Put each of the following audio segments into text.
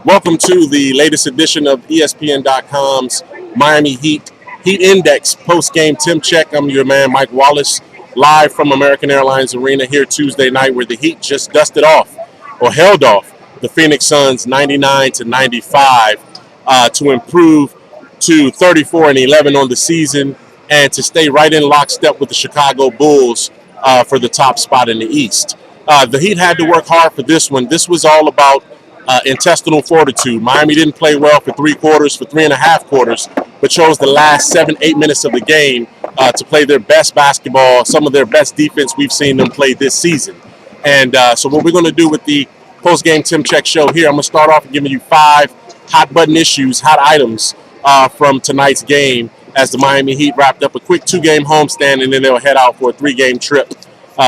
Welcome to the latest edition of ESPN.com's Miami Heat Index post-game Temp check. I'm your man, Mike Wallace, live from American Airlines Arena here Tuesday night, where the Heat just dusted off, or held off, the Phoenix Suns 99-95 to improve to 34-11 on the season and to stay right in lockstep with the Chicago Bulls for the top spot in the East. The Heat had to work hard for this one. This was all about intestinal fortitude. Miami didn't play well for three quarters, for 3.5 quarters, but chose the last 7-8 minutes of the game to play their best basketball, some of their best defense we've seen them play this season. And so what we're going to do with the post-game Tim Check show here, I'm going to start off giving you 5 hot-button issues, hot items from tonight's game as the Miami Heat wrapped up a quick 2-game homestand, and then they'll head out for a 3-game trip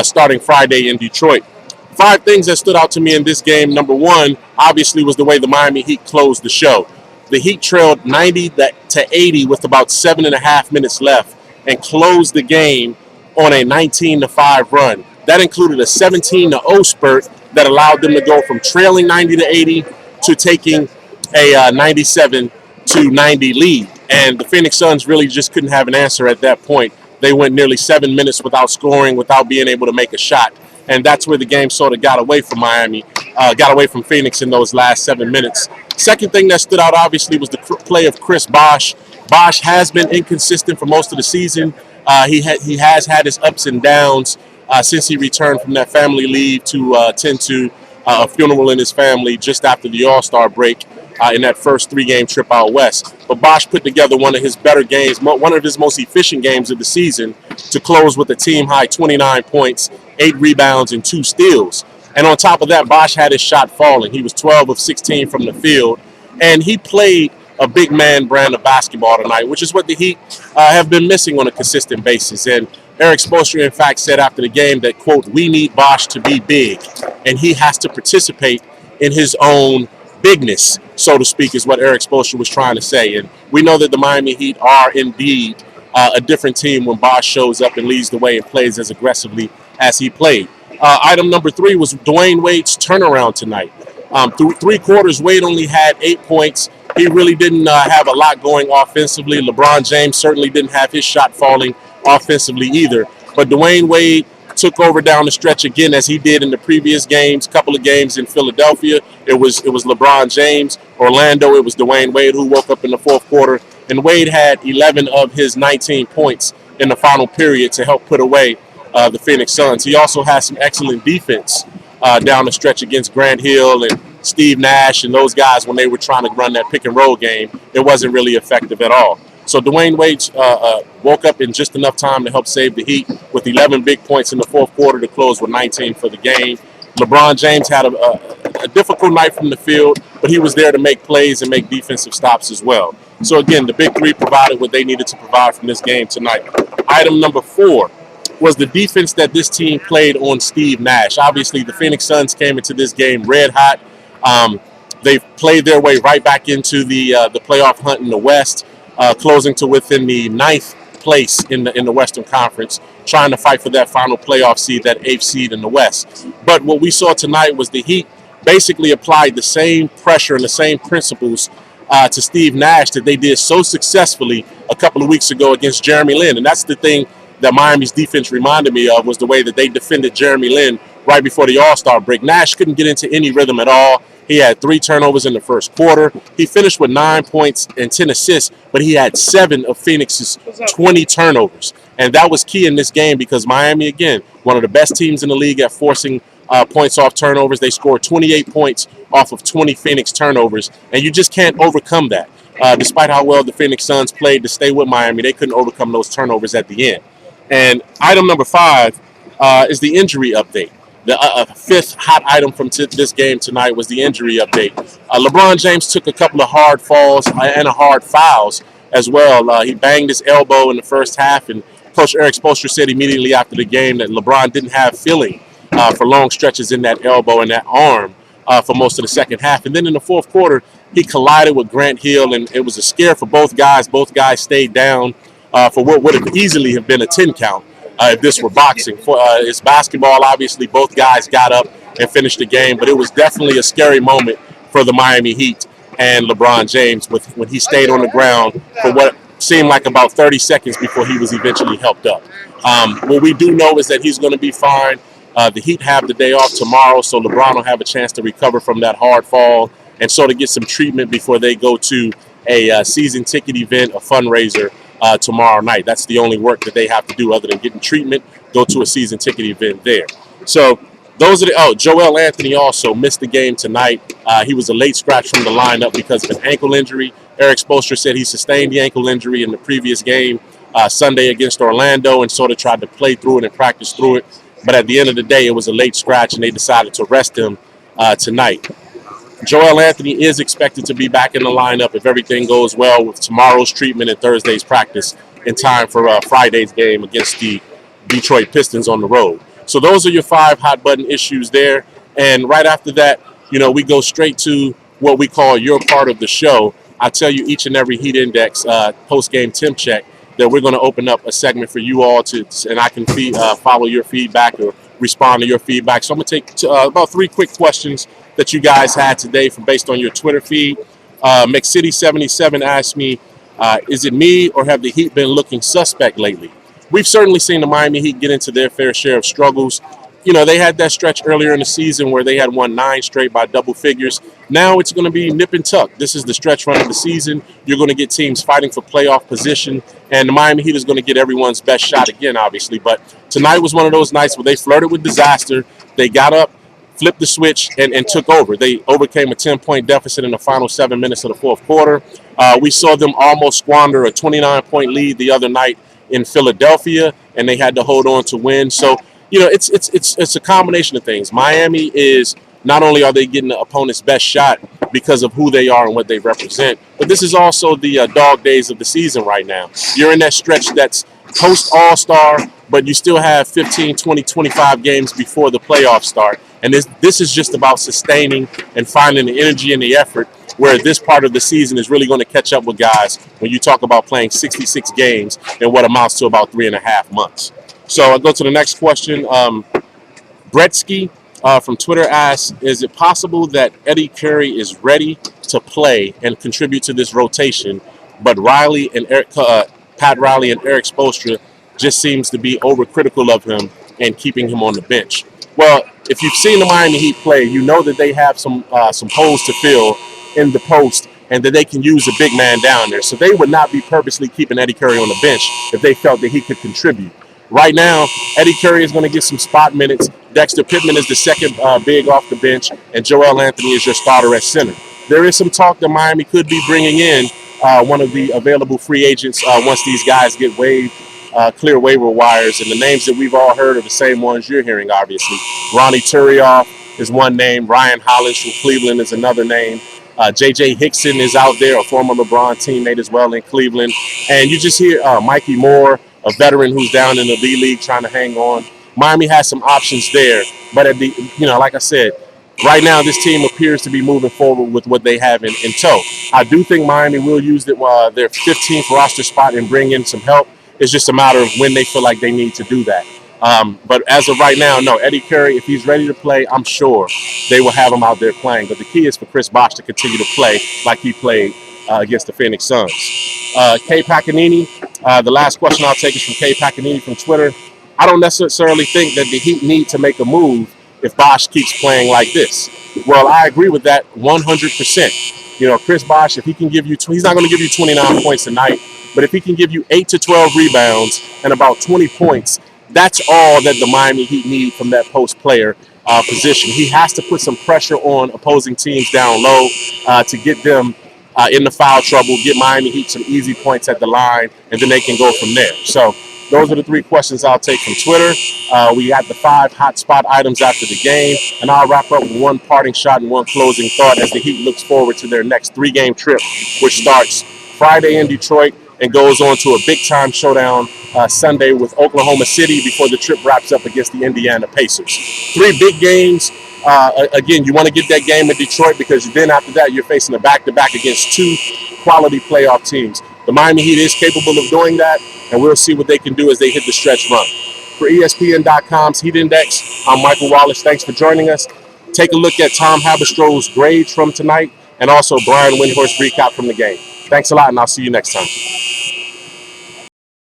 starting Friday in Detroit. 5 things that stood out to me in this game. Number 1, obviously, was the way the Miami Heat closed the show. The Heat trailed 90-80 with about 7.5 minutes left and closed the game on a 19-5 run. That included a 17-0 spurt that allowed them to go from trailing 90-80 to taking a 97-90 lead. And the Phoenix Suns really just couldn't have an answer at that point. They went nearly 7 minutes without scoring, without being able to make a shot. And that's where the game sort of got away from Miami, got away from Phoenix in those last 7 minutes. Second thing that stood out, obviously, was the play of Chris Bosh. Bosh has been inconsistent for most of the season. He has had his ups and downs since he returned from that family leave to attend to a funeral in his family just after the All-Star break in that first 3-game trip out west. But Bosh put together one of his better games, one of his most efficient games of the season, to close with a team-high 29 points, 8 rebounds, and 2 steals. And on top of that, Bosh had his shot falling. He was 12 of 16 from the field, and he played a big man brand of basketball tonight, which is what the Heat have been missing on a consistent basis. And Eric Spoelstra, in fact, said after the game that, quote, "We need Bosh to be big, and he has to participate in his own bigness," so to speak, is what Eric Spoelstra was trying to say. And we know that the Miami Heat are indeed a different team when Bosh shows up and leads the way and plays as aggressively as he played. Item number 3 was Dwayne Wade's turnaround tonight. Through 3 quarters, Wade only had 8 points. He really didn't have a lot going offensively. LeBron James certainly didn't have his shot falling offensively either. But Dwayne Wade took over down the stretch again, as he did in the previous games, couple of games in Philadelphia. It was LeBron James. Orlando, it was Dwayne Wade who woke up in the fourth quarter. And Wade had 11 of his 19 points in the final period to help put away the Phoenix Suns. He also had some excellent defense down the stretch against Grant Hill and Steve Nash and those guys when they were trying to run that pick and roll game. It wasn't really effective at all. So Dwayne Wade woke up in just enough time to help save the Heat with 11 big points in the fourth quarter to close with 19 for the game. LeBron James had a difficult night from the field, but he was there to make plays and make defensive stops as well. So again, the big 3 provided what they needed to provide from this game tonight. Item number 4 was the defense that this team played on Steve Nash. Obviously, the Phoenix Suns came into this game red hot. They've played their way right back into the playoff hunt in the West, closing to within the 9th place in the Western Conference, trying to fight for that final playoff seed, that 8th seed in the West. But what we saw tonight was the Heat basically applied the same pressure and the same principles to Steve Nash that they did so successfully a couple of weeks ago against Jeremy Lin. And that's the thing that Miami's defense reminded me of, was the way that they defended Jeremy Lin right before the All-Star break. Nash couldn't get into any rhythm at all. He had 3 turnovers in the first quarter. He finished with 9 points and 10 assists, but he had 7 of Phoenix's 20 turnovers. And that was key in this game because Miami, again, one of the best teams in the league at forcing points off turnovers. They scored 28 points off of 20 Phoenix turnovers, and you just can't overcome that. Despite how well the Phoenix Suns played to stay with Miami, they couldn't overcome those turnovers at the end. And item number 5 is the injury update. The 5th hot item from this game tonight was the injury update. LeBron James took a couple of hard falls and hard fouls as well. He banged his elbow in the first half, and Coach Eric Spoelstra said immediately after the game that LeBron didn't have feeling for long stretches in that elbow and that arm for most of the second half. And then in the fourth quarter, he collided with Grant Hill, and it was a scare for both guys. Both guys stayed down for what would have easily have been a 10 count if this were boxing. It's basketball, obviously. Both guys got up and finished the game, but it was definitely a scary moment for the Miami Heat and LeBron James when he stayed on the ground for what seemed like about 30 seconds before he was eventually helped up. What we do know is that he's going to be fine. The Heat have the day off tomorrow, so LeBron will have a chance to recover from that hard fall and sort of get some treatment before they go to a season ticket event, a fundraiser tomorrow night. That's the only work that they have to do other than getting treatment, go to a season ticket event there. So those are Joel Anthony also missed the game tonight. He was a late scratch from the lineup because of an ankle injury. Eric Spoelstra said he sustained the ankle injury in the previous game Sunday against Orlando and sort of tried to play through it and practice through it. But at the end of the day, it was a late scratch, and they decided to rest him tonight. Joel Anthony is expected to be back in the lineup if everything goes well with tomorrow's treatment and Thursday's practice in time for Friday's game against the Detroit Pistons on the road. So those are your 5 hot button issues there. And right after that, we go straight to what we call your part of the show. I tell you each and every Heat Index post-game temp check that we're going to open up a segment for you all and I can follow your feedback or respond to your feedback. So I'm going to take about 3 quick questions that you guys had today based on your Twitter feed. McCity77 asked me, is it me or have the Heat been looking suspect lately? We've certainly seen the Miami Heat get into their fair share of struggles. They had that stretch earlier in the season where they had won 9 straight by double figures. Now it's going to be nip and tuck. This is the stretch run of the season. You're going to get teams fighting for playoff position, and the Miami Heat is going to get everyone's best shot again, obviously. But tonight was one of those nights where they flirted with disaster. They got up, flipped the switch, and took over. They overcame a 10-point deficit in the final 7 minutes of the fourth quarter. We saw them almost squander a 29-point lead the other night in Philadelphia, and they had to hold on to win. So, it's a combination of things. Miami is not only are they getting the opponent's best shot because of who they are and what they represent, but this is also the dog days of the season right now. You're in that stretch that's post All-Star, but you still have 15, 20, 25 games before the playoffs start. And this is just about sustaining and finding the energy and the effort where this part of the season is really going to catch up with guys when you talk about playing 66 games in what amounts to about 3.5 months. So I'll go to the next question. Bretsky from Twitter asks, is it possible that Eddie Curry is ready to play and contribute to this rotation, but Pat Riley and Eric Spoelstra just seems to be overcritical of him and keeping him on the bench? Well, if you've seen the Miami Heat play, you know that they have some holes to fill in the post and that they can use a big man down there. So they would not be purposely keeping Eddie Curry on the bench if they felt that he could contribute. Right now, Eddie Curry is going to get some spot minutes. Dexter Pittman is the second big off the bench, and Joel Anthony is your starter at center. There is some talk that Miami could be bringing in one of the available free agents once these guys get waived, clear waiver wires. And the names that we've all heard are the same ones you're hearing, obviously. Ronnie Turioff is one name. Ryan Hollins from Cleveland is another name. J.J. Hickson is out there, a former LeBron teammate as well in Cleveland. And you just hear Mikey Moore, a veteran who's down in the D-League trying to hang on. Miami has some options there. But, like I said, right now this team appears to be moving forward with what they have in tow. I do think Miami will use their 15th roster spot and bring in some help. It's just a matter of when they feel like they need to do that. But as of right now, no, Eddie Curry, if he's ready to play, I'm sure they will have him out there playing. But the key is for Chris Bosh to continue to play like he played against the Phoenix Suns. K. Pacanini, the last question I'll take is from K. Pacanini from Twitter. I don't necessarily think that the Heat need to make a move if Bosh keeps playing like this. Well, I agree with that 100%. Chris Bosh, if he can give you, he's not going to give you 29 points tonight, but if he can give you 8 to 12 rebounds and about 20 points, that's all that the Miami Heat need from that post player position. He has to put some pressure on opposing teams down low to get them in the foul trouble, get Miami Heat some easy points at the line, and then they can go from there. So those are the 3 questions I'll take from Twitter. We got the 5 hot spot items after the game, and I'll wrap up with one parting shot and one closing thought as the Heat looks forward to their next 3-game trip, which starts Friday in Detroit and goes on to a big-time showdown Sunday with Oklahoma City before the trip wraps up against the Indiana Pacers. 3 big games. Again, you want to get that game in Detroit because then after that you're facing a back-to-back against 2 quality playoff teams. The Miami Heat is capable of doing that, and we'll see what they can do as they hit the stretch run. For ESPN.com's Heat Index, I'm Michael Wallace. Thanks for joining us. Take a look at Tom Haberstroh's grades from tonight and also Brian Windhorst's recap from the game. Thanks a lot, and I'll see you next time.